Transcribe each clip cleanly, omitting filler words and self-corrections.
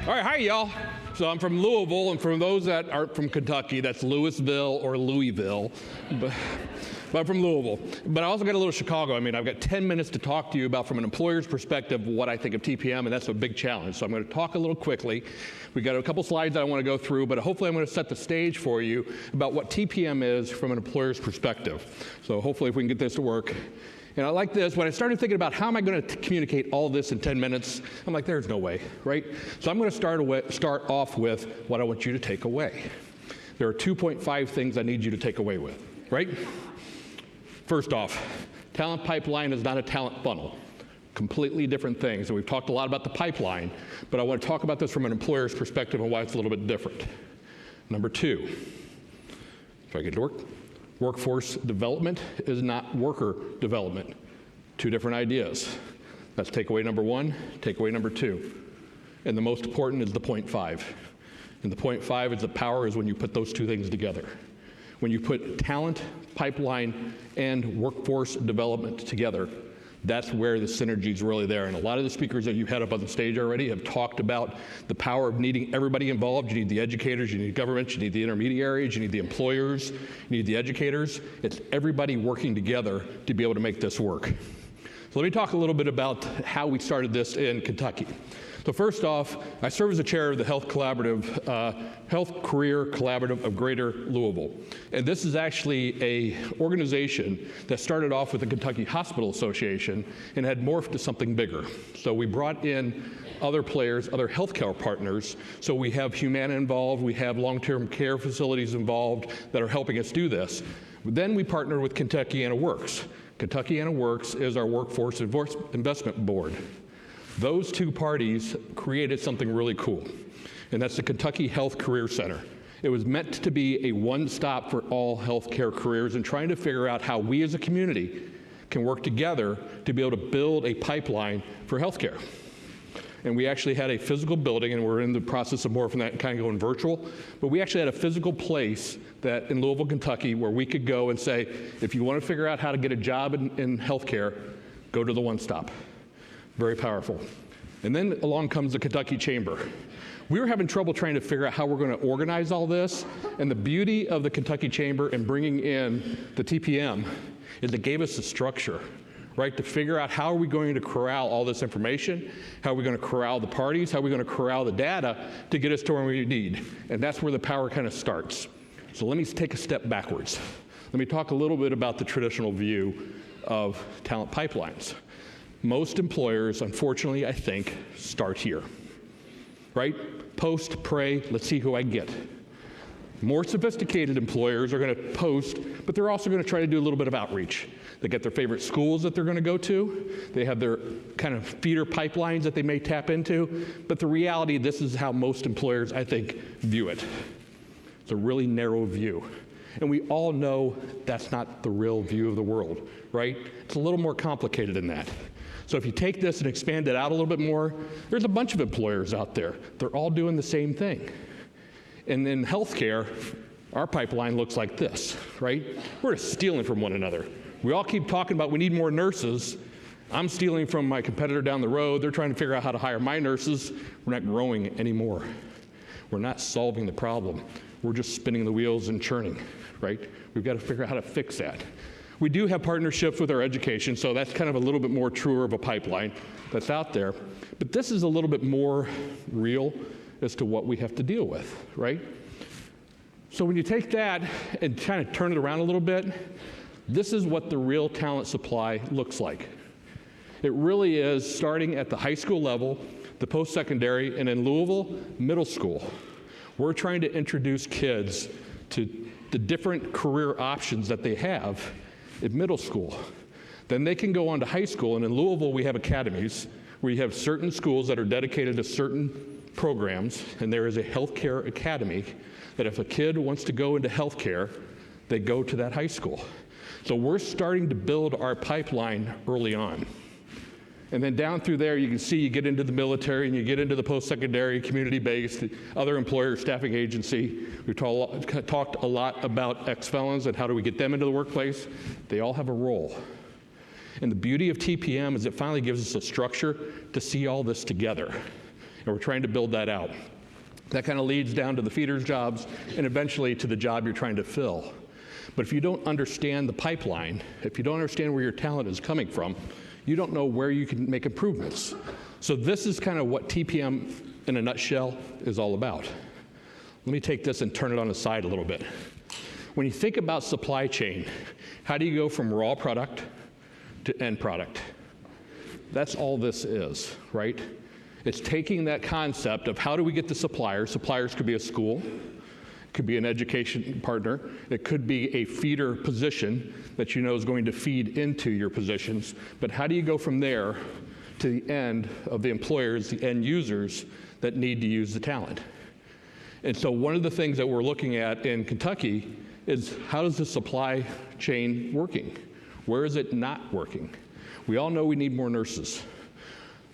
All right, hi y'all. So I'm from Louisville, and for those that aren't from Kentucky, that's Louisville or Louisville. But I'm from Louisville. But I also got a little Chicago. I mean, I've got 10 minutes to talk to you about, from an employer's perspective, what I think of TPM, and that's a big challenge. So I'm going to talk a little quickly. We've got a couple slides that I want to go through, but hopefully I'm going to set the stage for you about what TPM is from an employer's perspective. So hopefully if we can get this to work. And I like this. When I started thinking about how am I going to communicate all this in 10 minutes, I'm like, there's no way, right? So I'm going to start off with what I want you to take away. There are 2.5 things I need you to take away with, right? First off, talent pipeline is not a talent funnel. Completely different things. And we've talked a lot about the pipeline, but I want to talk about this from an employer's perspective and why it's a little bit different. Number two, if I get to work. Workforce development is not worker development. Two different ideas. That's takeaway number one, takeaway number two. And the most important is the 0.5. And the 0.5 is the power is when you put those two things together. When you put talent, pipeline, and workforce development together, that's where the synergy is really there. And a lot of the speakers that you've had up on the stage already have talked about the power of needing everybody involved. You need the educators, you need government, you need the intermediaries, you need the employers, you need the educators. It's everybody working together to be able to make this work. So let me talk a little bit about how we started this in Kentucky. So first off, I serve as the chair of the Health Career Collaborative of Greater Louisville. And this is actually an organization that started off with the Kentucky Hospital Association and had morphed to something bigger. So we brought in other players, other healthcare partners. So we have Humana involved, we have long-term care facilities involved that are helping us do this. Then we partnered with Kentuckiana Works. Kentuckiana Works is our workforce investment board. Those two parties created something really cool, and that's the Kentucky Health Career Center. It was meant to be a one-stop for all healthcare careers and trying to figure out how we as a community can work together to be able to build a pipeline for healthcare. And we actually had a physical building, and we're in the process of morphing that and kind of going virtual, but we actually had a physical place that in Louisville, Kentucky, where we could go and say, if you want to figure out how to get a job in healthcare, go to the one-stop. Very powerful. And then along comes the Kentucky Chamber. We were having trouble trying to figure out how we're going to organize all this, and the beauty of the Kentucky Chamber and bringing in the TPM is it gave us a structure, right, to figure out how are we going to corral all this information, how are we going to corral the parties, how are we going to corral the data to get us to where we need. And that's where the power kind of starts. So let me take a step backwards. Let me talk a little bit about the traditional view of talent pipelines. Most employers, unfortunately, I think, start here, right? Post, pray, let's see who I get. More sophisticated employers are going to post, but they're also going to try to do a little bit of outreach. They get their favorite schools that they're going to go to. They have their kind of feeder pipelines that they may tap into. But the reality, this is how most employers, I think, view it. It's a really narrow view. And we all know that's not the real view of the world, right? It's a little more complicated than that. So if you take this and expand it out a little bit more, there's a bunch of employers out there. They're all doing the same thing. And in healthcare, our pipeline looks like this, right? We're stealing from one another. We all keep talking about we need more nurses. I'm stealing from my competitor down the road. They're trying to figure out how to hire my nurses. We're not growing anymore. We're not solving the problem. We're just spinning the wheels and churning, right? We've got to figure out how to fix that. We do have partnerships with our education, so that's kind of a little bit more truer of a pipeline that's out there. But this is a little bit more real as to what we have to deal with, right? So when you take that and kind of turn it around a little bit, this is what the real talent supply looks like. It really is starting at the high school level, the post-secondary, and in Louisville, middle school. We're trying to introduce kids to the different career options that they have in middle school. Then they can go on to high school, and in Louisville we have academies where you have certain schools that are dedicated to certain programs, and there is a healthcare academy that if a kid wants to go into healthcare, they go to that high school. So we're starting to build our pipeline early on. And then down through there, you can see you get into the military and you get into the post-secondary, community-based, other employer staffing agency. We've talked a lot about ex-felons and how do we get them into the workplace. They all have a role. And the beauty of TPM is it finally gives us a structure to see all this together. and we're trying to build that out. That kind of leads down to the feeders jobs and eventually to the job you're trying to fill. But if you don't understand the pipeline, if you don't understand where your talent is coming from, you don't know where you can make improvements. So this is kind of what TPM in a nutshell is all about. Let me take this and turn it on the side a little bit. When you think about supply chain, how do you go from raw product to end product? That's all this is, right? It's taking that concept of how do we get the suppliers. Suppliers could be a school, it could be an education partner, it could be a feeder position that you know is going to feed into your positions, but how do you go from there to the end of the employers, the end users that need to use the talent? And so one of the things that we're looking at in Kentucky is how is the supply chain working? Where is it not working? We all know we need more nurses.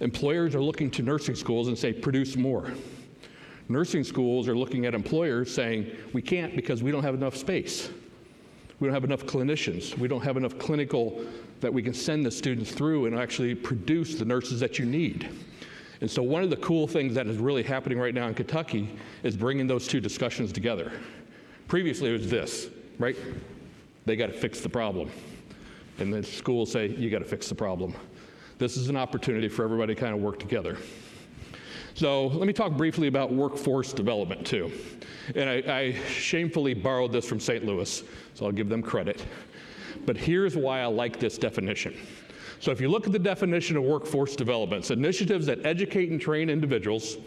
Employers are looking to nursing schools and say, produce more. Nursing schools are looking at employers saying, we can't because we don't have enough space. We don't have enough clinicians. We don't have enough clinical that we can send the students through and actually produce the nurses that you need. And so one of the cool things that is really happening right now in Kentucky is bringing those two discussions together. Previously it was this, right? They got to fix the problem. And the schools say, you got to fix the problem. This is an opportunity for everybody to kind of work together. So let me talk briefly about workforce development too. And I shamefully borrowed this from St. Louis, so I'll give them credit. But here's why I like this definition. So if you look at the definition of workforce development, it's initiatives that educate and train individuals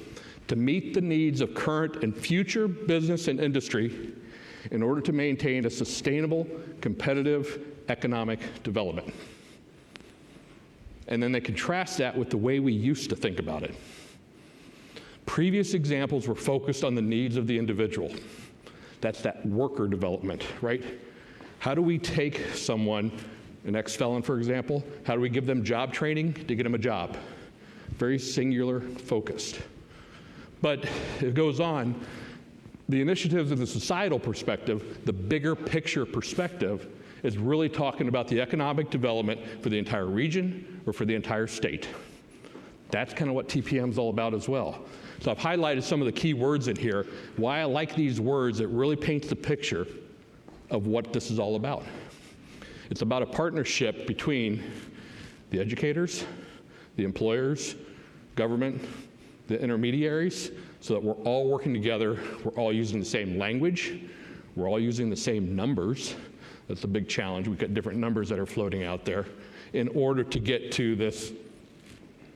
to meet the needs of current and future business and industry in order to maintain a sustainable, competitive economic development. And then they contrast that with the way we used to think about it. Previous examples were focused on the needs of the individual. That's that worker development, right? How do we take someone, an ex-felon, for example, how do we give them job training to get them a job? Very singular focused. But it goes on, the initiatives of the societal perspective, the bigger picture perspective, is really talking about the economic development for the entire region or for the entire state. That's kind of what TPM is all about as well. So I've highlighted some of the key words in here. Why I like these words, it really paints the picture of what this is all about. It's about a partnership between the educators, the employers, government, the intermediaries, so that we're all working together, we're all using the same language, we're all using the same numbers. That's a big challenge. We've got different numbers that are floating out there in order to get to this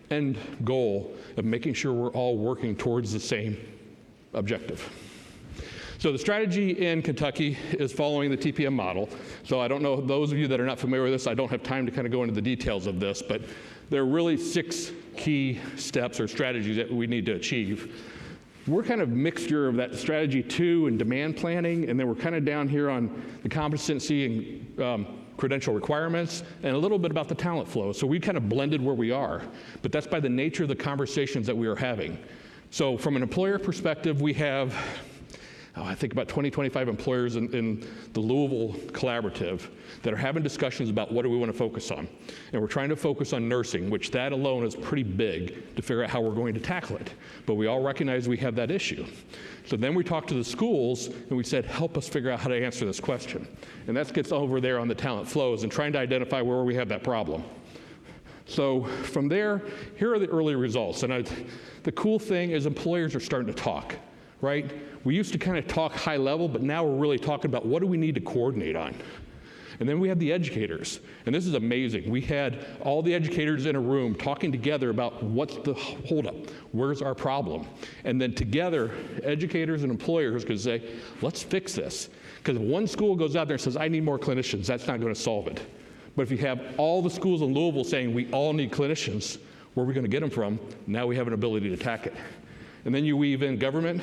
end goal of making sure we're all working towards the same objective. So the strategy in Kentucky is following the TPM model. So I don't know, those of you that are not familiar with this, I don't have time to kind of go into the details of this, but there are really 6 key steps or strategies that we need to achieve. We're kind of mixture of that strategy 2 and demand planning, and then we're kind of down here on the competency and credential requirements, and a little bit about the talent flow. So we kind of blended where we are, but that's by the nature of the conversations that we are having. So from an employer perspective, we have, I think about 20, 25 employers in the Louisville Collaborative that are having discussions about what do we want to focus on. And we're trying to focus on nursing, which that alone is pretty big to figure out how we're going to tackle it. But we all recognize we have that issue. So then we talked to the schools and we said, help us figure out how to answer this question. And that gets over there on the talent flows and trying to identify where we have that problem. So from there, here are the early results. And the cool thing is employers are starting to talk, right? We used to kind of talk high level, but now we're really talking about what do we need to coordinate on. And then we have the educators, and this is amazing. We had all the educators in a room talking together about what's the holdup, where's our problem? And then together, educators and employers could say, let's fix this. Because if one school goes out there and says, I need more clinicians, that's not going to solve it. But if you have all the schools in Louisville saying we all need clinicians, where are we going to get them from? Now we have an ability to attack it. And then you weave in government,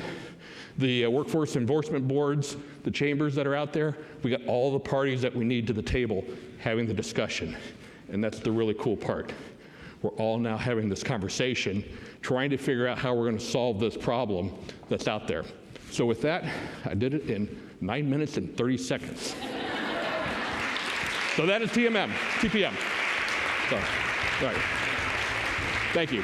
the workforce enforcement boards, the chambers that are out there. We got all the parties that we need to the table having the discussion. And that's the really cool part. We're all now having this conversation, trying to figure out how we're going to solve this problem that's out there. So with that, I did it in 9 minutes and 30 seconds. So that is TPM. So, all right. Thank you.